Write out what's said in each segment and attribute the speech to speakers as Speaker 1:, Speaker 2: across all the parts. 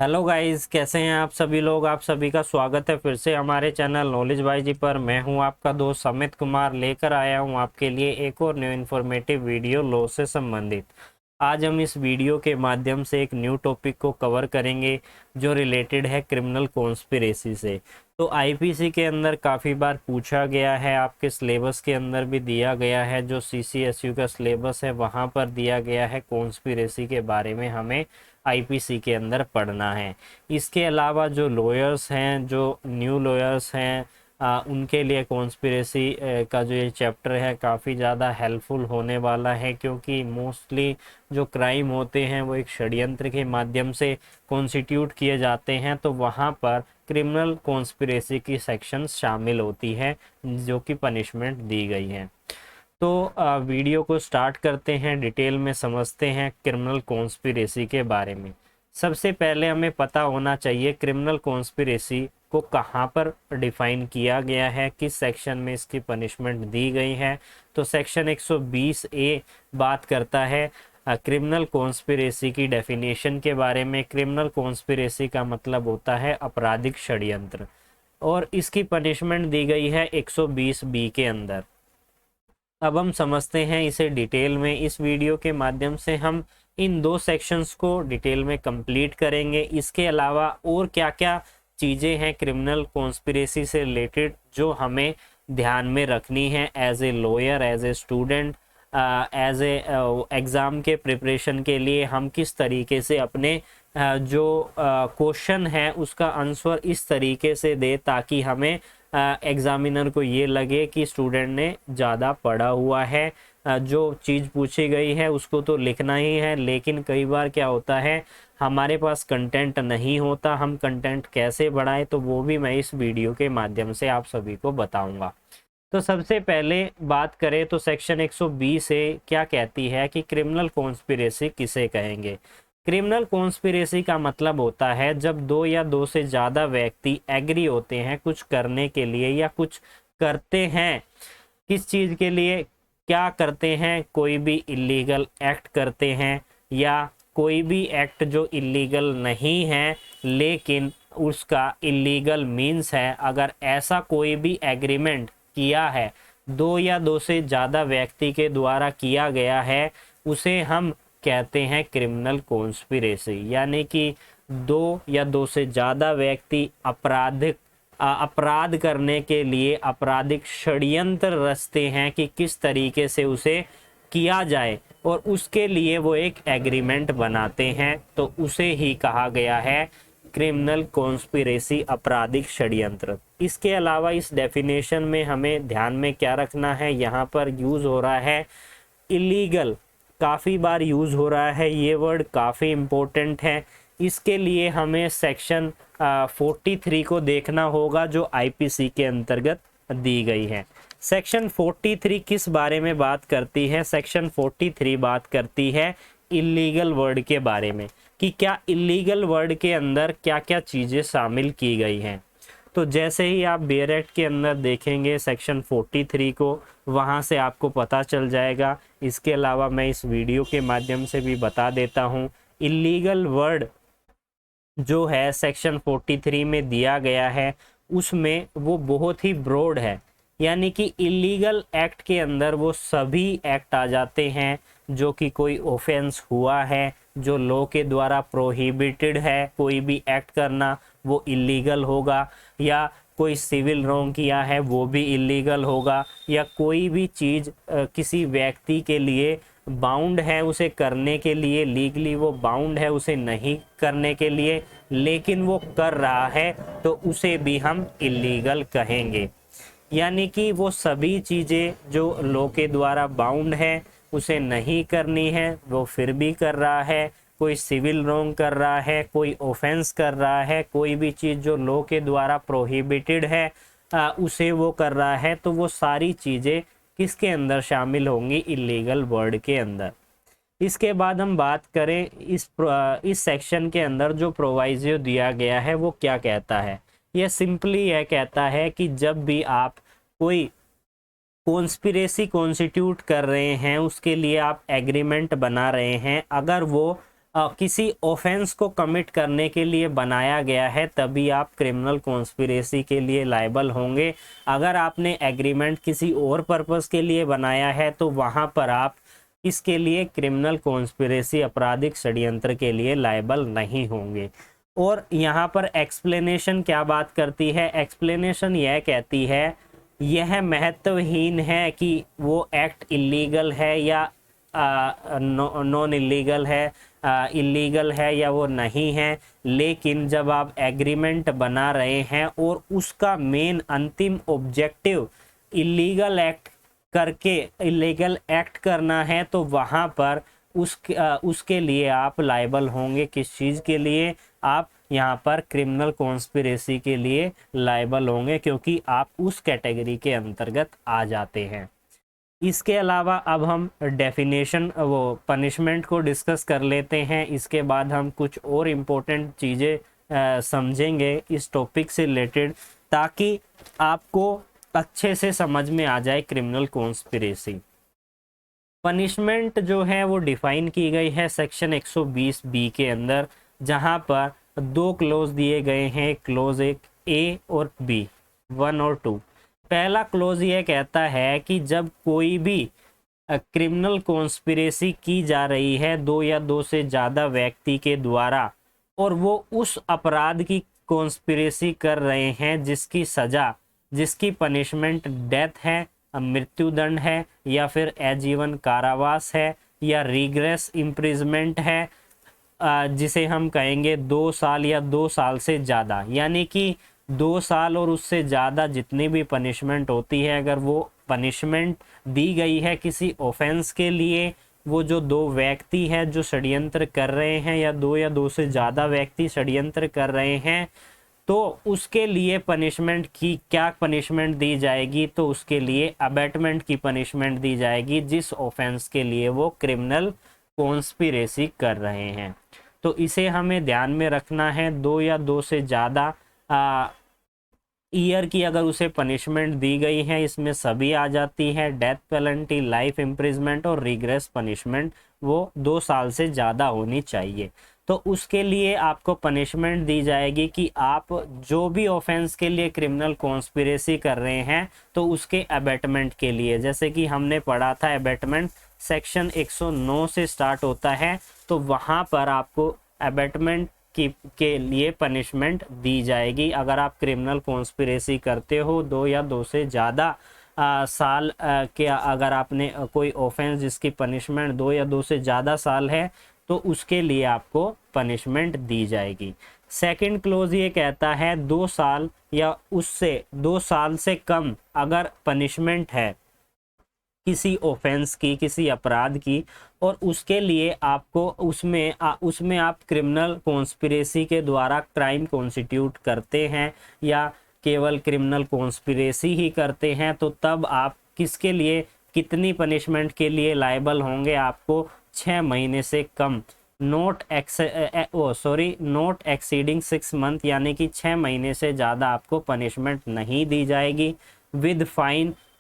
Speaker 1: Hello guys, कैसे हैं आप सभी लोग। आप सभी का स्वागत है फिर से हमारे चैनल नॉलेज बाई जी पर। मैं हूं आपका दोस्त अमित कुमार, लेकर आया हूं आपके लिए एक और न्यू इन्फॉर्मेटिव वीडियो लॉ से संबंधित। आज हम इस वीडियो के माध्यम से एक न्यू टॉपिक को कवर करेंगे जो रिलेटेड है क्रिमिनल कॉन्स्पिरेसी से। तो आईपीसी के अंदर काफ़ी बार पूछा गया है, आपके सिलेबस के अंदर भी दिया गया है, जो सीसीएसयू का सिलेबस है वहाँ पर दिया गया है कॉन्स्पिरेसी के बारे में हमें आईपीसी के अंदर पढ़ना है। इसके अलावा जो लॉयर्स हैं, जो न्यू लॉयर्स हैं, उनके लिए कॉन्स्पिरेसी का जो ये चैप्टर है काफ़ी ज़्यादा हेल्पफुल होने वाला है, क्योंकि मोस्टली जो क्राइम होते हैं वो एक षड्यंत्र के माध्यम से कॉन्स्टिट्यूट किए जाते हैं। तो वहाँ पर क्रिमिनल कॉन्स्पिरेसी की सेक्शन शामिल होती है जो कि पनिशमेंट दी गई है। तो वीडियो को स्टार्ट करते हैं, डिटेल में समझते हैं क्रिमिनल कॉन्स्पिरेसी के बारे में। सबसे पहले हमें पता होना चाहिए क्रिमिनल कॉन्स्पिरेसी को कहाँ पर डिफाइन किया गया है, किस सेक्शन में इसकी पनिशमेंट दी गई है। तो सेक्शन 120 ए बात करता है क्रिमिनल कॉन्स्पिरेसी की डेफिनेशन के बारे में। क्रिमिनल कॉन्स्पिरेसी का मतलब होता है आपराधिक षड्यंत्र, और इसकी पनिशमेंट दी गई है 120 बी के अंदर। अब हम समझते हैं इसे डिटेल में। इस वीडियो के माध्यम से हम इन दो सेक्शंस को डिटेल में कंप्लीट करेंगे। इसके अलावा और क्या क्या चीज़ें हैं क्रिमिनल कॉन्स्पिरेसी से रिलेटेड जो हमें ध्यान में रखनी है as a lawyer, as a student, as a exam के प्रिपरेशन के लिए हम किस तरीके से अपने जो क्वेश्चन है उसका आंसर इस तरीके से दे ताकि हमें एग्जामिनर को ये लगे कि स्टूडेंट ने ज़्यादा पढ़ा हुआ है। जो चीज़ पूछी गई है उसको तो लिखना ही है, लेकिन कई बार क्या होता है हमारे पास कंटेंट नहीं होता, हम कंटेंट कैसे बढ़ाएं, तो वो भी मैं इस वीडियो के माध्यम से आप सभी को बताऊंगा। तो सबसे पहले बात करें तो सेक्शन 120 से क्या कहती है कि क्रिमिनल कॉन्स्पिरेसी किसे कहेंगे। क्रिमिनल कॉन्स्पिरेसी का मतलब होता है जब दो या दो से ज़्यादा व्यक्ति एग्री होते हैं कुछ करने के लिए या कुछ करते हैं। किस चीज़ के लिए क्या करते हैं, कोई भी इलीगल एक्ट करते हैं या कोई भी एक्ट जो इलीगल नहीं है लेकिन उसका इलीगल मीन्स है। अगर ऐसा कोई भी एग्रीमेंट किया है, दो या दो से ज़्यादा व्यक्ति के द्वारा किया गया है, उसे हम कहते हैं क्रिमिनल कॉन्स्पिरेसी। यानी कि दो या दो से ज़्यादा व्यक्ति अपराध करने के लिए आपराधिक षड्यंत्र रचते हैं कि किस तरीके से उसे किया जाए, और उसके लिए वो एक एग्रीमेंट बनाते हैं, तो उसे ही कहा गया है क्रिमिनल कॉन्स्पिरेसी, आपराधिक षड्यंत्र। इसके अलावा इस डेफिनेशन में हमें ध्यान में क्या रखना है, यहाँ पर यूज़ हो रहा है इलीगल, काफ़ी बार यूज़ हो रहा है ये वर्ड, काफ़ी इम्पोर्टेंट है। इसके लिए हमें सेक्शन 43 को देखना होगा जो आईपीसी के अंतर्गत दी गई है। सेक्शन 43 किस बारे में बात करती है? सेक्शन 43 बात करती है इलीगल वर्ड के बारे में, कि क्या इलीगल वर्ड के अंदर क्या क्या चीज़ें शामिल की गई हैं। तो जैसे ही आप बेयर एक्ट के अंदर देखेंगे सेक्शन 43 को, वहाँ से आपको पता चल जाएगा। इसके अलावा मैं इस वीडियो के माध्यम से भी बता देता हूँ, इलीगल वर्ड जो है सेक्शन 43 में दिया गया है उसमें वो बहुत ही ब्रॉड है। यानी कि इलीगल एक्ट के अंदर वो सभी एक्ट आ जाते हैं जो कि कोई ऑफेंस हुआ है, जो लॉ के द्वारा प्रोहिबिटेड है, कोई भी एक्ट करना वो इलीगल होगा, या कोई सिविल रॉन्ग किया है वो भी इलीगल होगा, या कोई भी चीज़ किसी व्यक्ति के लिए बाउंड है उसे करने के लिए, लीगली वो बाउंड है उसे नहीं करने के लिए, लेकिन वो कर रहा है, तो उसे भी हम इलीगल कहेंगे। यानी कि वो सभी चीज़ें जो लॉ के द्वारा बाउंड है, उसे नहीं करनी है, वो फिर भी कर रहा है, कोई सिविल रॉन्ग कर रहा है, कोई ऑफेंस कर रहा है, कोई भी चीज़ जो लॉ के द्वारा प्रोहिबिटेड है उसे वो कर रहा है, तो वो सारी चीज़ें किसके अंदर शामिल होंगी? इलीगल वर्ड के अंदर। इसके बाद हम बात करें इस सेक्शन के अंदर जो प्रोवाइजो दिया गया है वो क्या कहता है। यह सिंपली यह कहता है कि जब भी आप कोई कॉन्स्पिरेसी कॉन्स्टिट्यूट कर रहे हैं, उसके लिए आप एग्रीमेंट बना रहे हैं, अगर वो किसी ऑफेंस को कमिट करने के लिए बनाया गया है, तभी आप क्रिमिनल कॉन्स्पिरेसी के लिए लायबल होंगे। अगर आपने एग्रीमेंट किसी और पर्पस के लिए बनाया है तो वहाँ पर आप इसके लिए क्रिमिनल कॉन्स्पिरेसी आपराधिक षड्यंत्र के लिए लायबल नहीं होंगे। और यहाँ पर एक्सप्लेनेशन क्या बात करती है? एक्सप्लेनेशन यह कहती है यह महत्वहीन है कि वो एक्ट इलीगल है या नॉन इलीगल है, इलीगल है या वो नहीं है, लेकिन जब आप एग्रीमेंट बना रहे हैं और उसका मेन अंतिम ऑब्जेक्टिव इलीगल एक्ट करके इलीगल एक्ट करना है तो वहाँ पर उसके लिए आप लायबल होंगे। किस चीज़ के लिए? आप यहाँ पर क्रिमिनल कॉन्स्पिरेसी के लिए लायबल होंगे, क्योंकि आप उस कैटेगरी के अंतर्गत आ जाते हैं। इसके अलावा अब हम डेफिनेशन वो पनिशमेंट को डिस्कस कर लेते हैं। इसके बाद हम कुछ और इम्पोर्टेंट चीज़ें समझेंगे इस टॉपिक से रिलेटेड, ताकि आपको अच्छे से समझ में आ जाए क्रिमिनल कॉन्स्पिरेसी। पनिशमेंट जो है वो डिफाइन की गई है सेक्शन 120 बी के अंदर, जहां पर दो क्लोज दिए गए हैं, क्लोज एक ए और बी, 1 और 2। पहला क्लोज ये कहता है कि जब कोई भी क्रिमिनल कॉन्स्पिरेसी की जा रही है दो या दो से ज़्यादा व्यक्ति के द्वारा, और वो उस अपराध की कॉन्स्पिरेसी कर रहे हैं जिसकी सज़ा, जिसकी पनिशमेंट डेथ है, मृत्युदंड है, या फिर आजीवन कारावास है, या रिग्रेस इम्प्रिजमेंट है, जिसे हम कहेंगे 2 साल या 2 साल से ज़्यादा। यानी कि 2 साल और उससे ज़्यादा जितनी भी पनिशमेंट होती है, अगर वो पनिशमेंट दी गई है किसी ऑफेंस के लिए, वो जो दो व्यक्ति हैं जो षड्यंत्र कर रहे हैं या दो से ज़्यादा व्यक्ति षड्यंत्र कर रहे हैं, तो उसके लिए पनिशमेंट की क्या पनिशमेंट दी जाएगी? तो उसके लिए अबैटमेंट की पनिशमेंट दी जाएगी, जिस ऑफेंस के लिए वो क्रिमिनल कॉन्स्पिरेसी कर रहे हैं। तो इसे हमें ध्यान में रखना है। 2 या 2 से ज़्यादा ईयर की अगर उसे पनिशमेंट दी गई है, इसमें सभी आ जाती है, डेथ पेनल्टी, लाइफ इम्प्रिजमेंट और रिग्रेस पनिशमेंट, वो 2 साल से ज़्यादा होनी चाहिए। तो उसके लिए आपको पनिशमेंट दी जाएगी कि आप जो भी ऑफेंस के लिए क्रिमिनल कॉन्स्पिरेसी कर रहे हैं तो उसके अबैटमेंट के लिए, जैसे कि हमने पढ़ा था अबैटमेंट सेक्शन 109 से स्टार्ट होता है, तो वहाँ पर आपको अबैटमेंट के लिए पनिशमेंट दी जाएगी। अगर आप क्रिमिनल कॉन्स्पिरेसी करते हो 2 या 2 से ज़्यादा साल के, अगर आपने कोई ऑफेंस जिसकी पनिशमेंट 2 या 2 से ज़्यादा साल है, तो उसके लिए आपको पनिशमेंट दी जाएगी। सेकंड क्लोज ये कहता है 2 साल या उससे 2 साल से कम अगर पनिशमेंट है किसी ऑफेंस की, किसी अपराध की, और उसके लिए आपको उसमें आप क्रिमिनल कॉन्स्पिरेसी के द्वारा क्राइम कॉन्स्टिट्यूट करते हैं या केवल क्रिमिनल कॉन्स्पिरेसी ही करते हैं, तो तब आप किसके लिए, कितनी पनिशमेंट के लिए लायबल होंगे? आपको 6 महीने से कम, नॉट एक्सीडिंग 6 मंथ, यानी कि 6 महीने से ज़्यादा आपको पनिशमेंट नहीं दी जाएगी। विद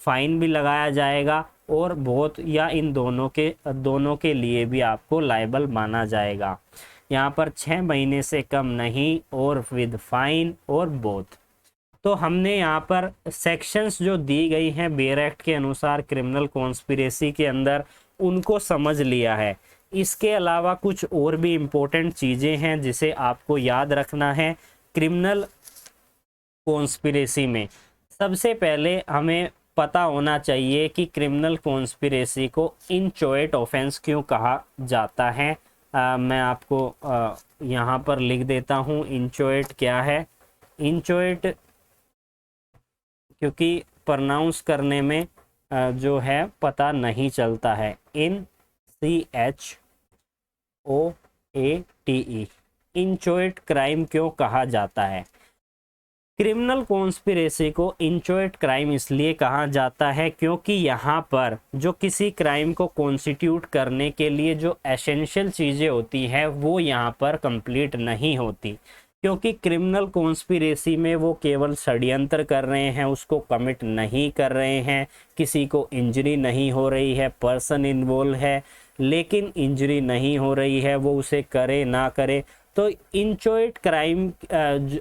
Speaker 1: फाइन भी लगाया जाएगा, और बहुत या इन दोनों के लिए भी आपको लायबल माना जाएगा। यहाँ पर 6 महीने से कम नहीं, और विद फाइन, और बोथ। तो हमने यहाँ पर सेक्शंस जो दी गई हैं बेयर एक्ट के अनुसार क्रिमिनल कॉन्स्पिरेसी के अंदर, उनको समझ लिया है। इसके अलावा कुछ और भी इम्पोर्टेंट चीज़ें हैं जिसे आपको याद रखना है क्रिमिनल कॉन्स्पिरेसी में। सबसे पहले हमें पता होना चाहिए कि क्रिमिनल कॉन्स्पिरेसी को इंचोएट ऑफेंस क्यों कहा जाता है। मैं आपको यहाँ पर लिख देता हूँ इंचोएट क्या है। इंचोएट क्योंकि प्रोनाउंस करने में जो है पता नहीं चलता है, INCHOATE, इंचोएट क्राइम क्यों कहा जाता है? क्रिमिनल कॉन्स्पिरेसी को इंचोएट क्राइम इसलिए कहा जाता है क्योंकि यहाँ पर जो किसी क्राइम को कॉन्स्टिट्यूट करने के लिए जो एसेंशियल चीज़ें होती हैं वो यहाँ पर कंप्लीट नहीं होती, क्योंकि क्रिमिनल कॉन्स्पिरेसी में वो केवल षड्यंत्र कर रहे हैं, उसको कमिट नहीं कर रहे हैं, किसी को इंजरी नहीं हो रही है, पर्सन इन्वॉल्व है, लेकिन इंजरी नहीं हो रही है, वो उसे करे ना करे, तो इंचोइट क्राइम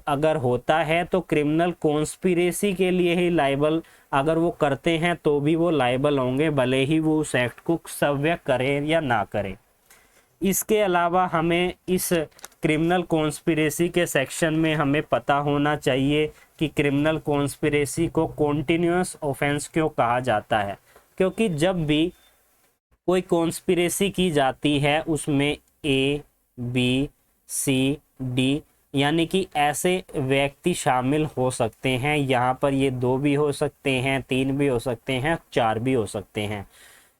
Speaker 1: अगर होता है तो क्रिमिनल कॉन्स्पिरेसी के लिए ही लाइबल, अगर वो करते हैं तो भी वो लाइबल होंगे, भले ही वो उस एक्ट को सव्य करें या ना करें। इसके अलावा हमें इस क्रिमिनल कॉन्स्पिरेसी के सेक्शन में हमें पता होना चाहिए कि क्रिमिनल कॉन्स्पिरेसी को कॉन्टिन्यूअस ऑफेंस क्यों कहा जाता है, क्योंकि जब भी कोई कॉन्स्पिरेसी की जाती है उसमें ए, बी, सी, डी यानी कि ऐसे व्यक्ति शामिल हो सकते हैं। यहाँ पर ये 2 भी हो सकते हैं, 3 भी हो सकते हैं, 4 भी हो सकते हैं,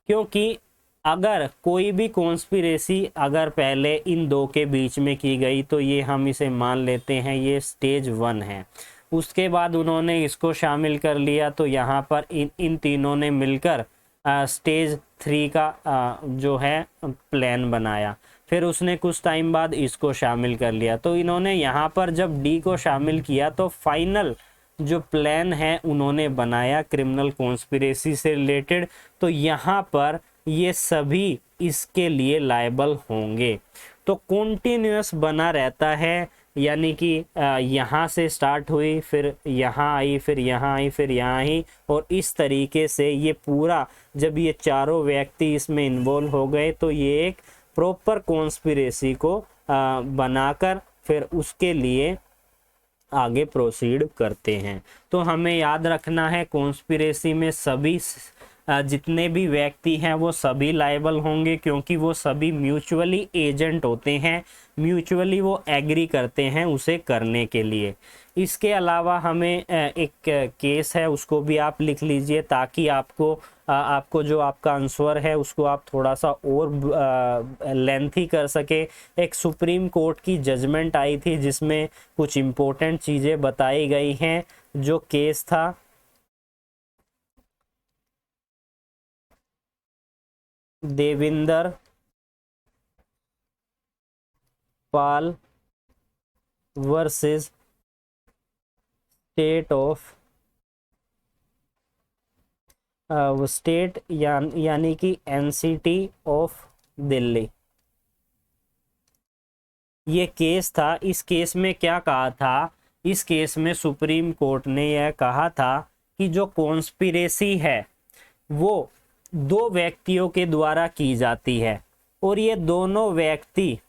Speaker 1: क्योंकि अगर कोई भी कॉन्स्पिरेसी अगर पहले इन 2 के बीच में की गई तो ये हम इसे मान लेते हैं ये स्टेज 1 है। उसके बाद उन्होंने इसको शामिल कर लिया तो यहाँ पर इन तीनों ने मिलकर स्टेज 3 का जो है प्लान बनाया। फिर उसने कुछ टाइम बाद इसको शामिल कर लिया, तो इन्होंने यहाँ पर जब डी को शामिल किया तो फाइनल जो प्लान है उन्होंने बनाया क्रिमिनल कॉन्स्पिरेसी से रिलेटेड, तो यहाँ पर ये सभी इसके लिए लायबल होंगे। तो कॉन्टिन्यूअस बना रहता है, यानी कि यहाँ से स्टार्ट हुई, फिर यहाँ आई, फिर यहाँ आई, फिर यहाँ आई, और इस तरीके से ये पूरा जब ये चारों व्यक्ति इसमें इन्वॉल्व हो गए तो ये एक प्रॉपर कॉन्स्पिरेसी को बनाकर फिर उसके लिए आगे प्रोसीड करते हैं। तो हमें याद रखना है कॉन्स्पिरेसी में सभी जितने भी व्यक्ति हैं वो सभी लायबल होंगे, क्योंकि वो सभी म्यूचुअली एजेंट होते हैं, म्यूचुअली वो एग्री करते हैं उसे करने के लिए। इसके अलावा हमें एक केस है उसको भी आप लिख लीजिए, ताकि आपको जो आपका आंसर है उसको आप थोड़ा सा और लेंथी कर सके। एक सुप्रीम कोर्ट की जजमेंट आई थी जिसमें कुछ इम्पोर्टेंट चीज़ें बताई गई हैं। जो केस था देविंदर पाल वर्सेस स्टेट यानी कि एनसीटी ऑफ दिल्ली, ये केस था। इस केस में क्या कहा था, इस केस में सुप्रीम कोर्ट ने यह कहा था कि जो कॉन्स्पिरेसी है वो 2 व्यक्तियों के द्वारा की जाती है, और ये दोनों व्यक्ति,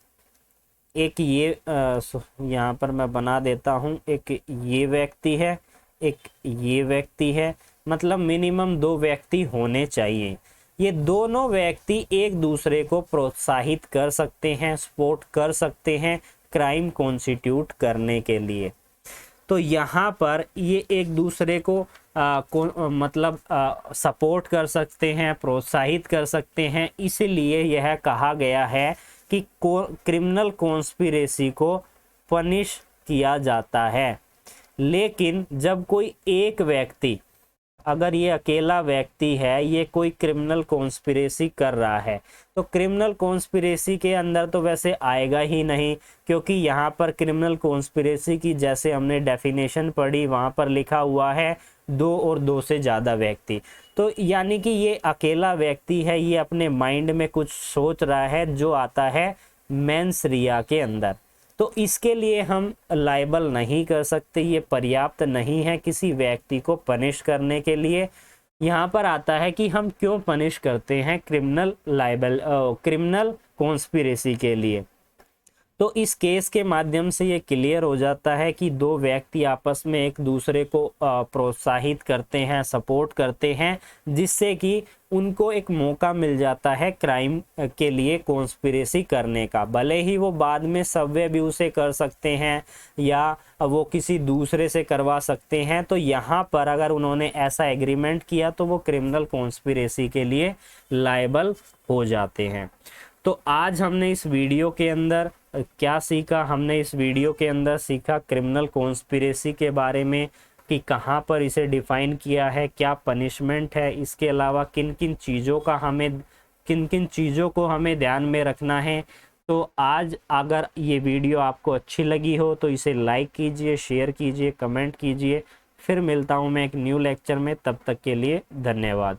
Speaker 1: एक ये यहाँ पर मैं बना देता हूँ, एक ये व्यक्ति है, एक ये व्यक्ति है, मतलब मिनिमम 2 व्यक्ति होने चाहिए। ये दोनों व्यक्ति एक दूसरे को प्रोत्साहित कर सकते हैं, सपोर्ट कर सकते हैं क्राइम कॉन्स्टिट्यूट करने के लिए। तो यहाँ पर ये एक दूसरे को मतलब सपोर्ट कर सकते हैं, प्रोत्साहित कर सकते हैं, इसीलिए यह कहा गया है कि क्रिमिनल कॉन्स्पिरेसी को पनिश किया जाता है। लेकिन जब कोई एक व्यक्ति, अगर ये अकेला व्यक्ति है, ये कोई क्रिमिनल कॉन्स्पिरेसी कर रहा है, तो क्रिमिनल कॉन्स्पिरेसी के अंदर तो वैसे आएगा ही नहीं, क्योंकि यहाँ पर क्रिमिनल कॉन्स्पिरेसी की जैसे हमने डेफिनेशन पढ़ी वहाँ पर लिखा हुआ है 2 और 2 से ज़्यादा व्यक्ति। तो यानी कि ये अकेला व्यक्ति है, ये अपने माइंड में कुछ सोच रहा है जो आता है मेंस रिया के अंदर, तो इसके लिए हम लायबल नहीं कर सकते, ये पर्याप्त नहीं है किसी व्यक्ति को पनिश करने के लिए। यहाँ पर आता है कि हम क्यों पनिश करते हैं क्रिमिनल कॉन्स्पिरेसी के लिए। तो इस केस के माध्यम से ये क्लियर हो जाता है कि 2 व्यक्ति आपस में एक दूसरे को प्रोत्साहित करते हैं, सपोर्ट करते हैं, जिससे कि उनको एक मौका मिल जाता है क्राइम के लिए कॉन्स्पिरेसी करने का। भले ही वो बाद में सव्य भी उसे कर सकते हैं या वो किसी दूसरे से करवा सकते हैं, तो यहाँ पर अगर उन्होंने ऐसा एग्रीमेंट किया तो वो क्रिमिनल कॉन्स्पिरेसी के लिए लायबल हो जाते हैं। तो आज हमने इस वीडियो के अंदर क्या सीखा, हमने इस वीडियो के अंदर सीखा क्रिमिनल कॉन्स्पिरेसी के बारे में कि कहाँ पर इसे डिफाइन किया है, क्या पनिशमेंट है, इसके अलावा किन किन चीज़ों को हमें ध्यान में रखना है। तो आज अगर ये वीडियो आपको अच्छी लगी हो तो इसे लाइक कीजिए, शेयर कीजिए, कमेंट कीजिए। फिर मिलता हूँ मैं एक न्यू लेक्चर में, तब तक के लिए धन्यवाद।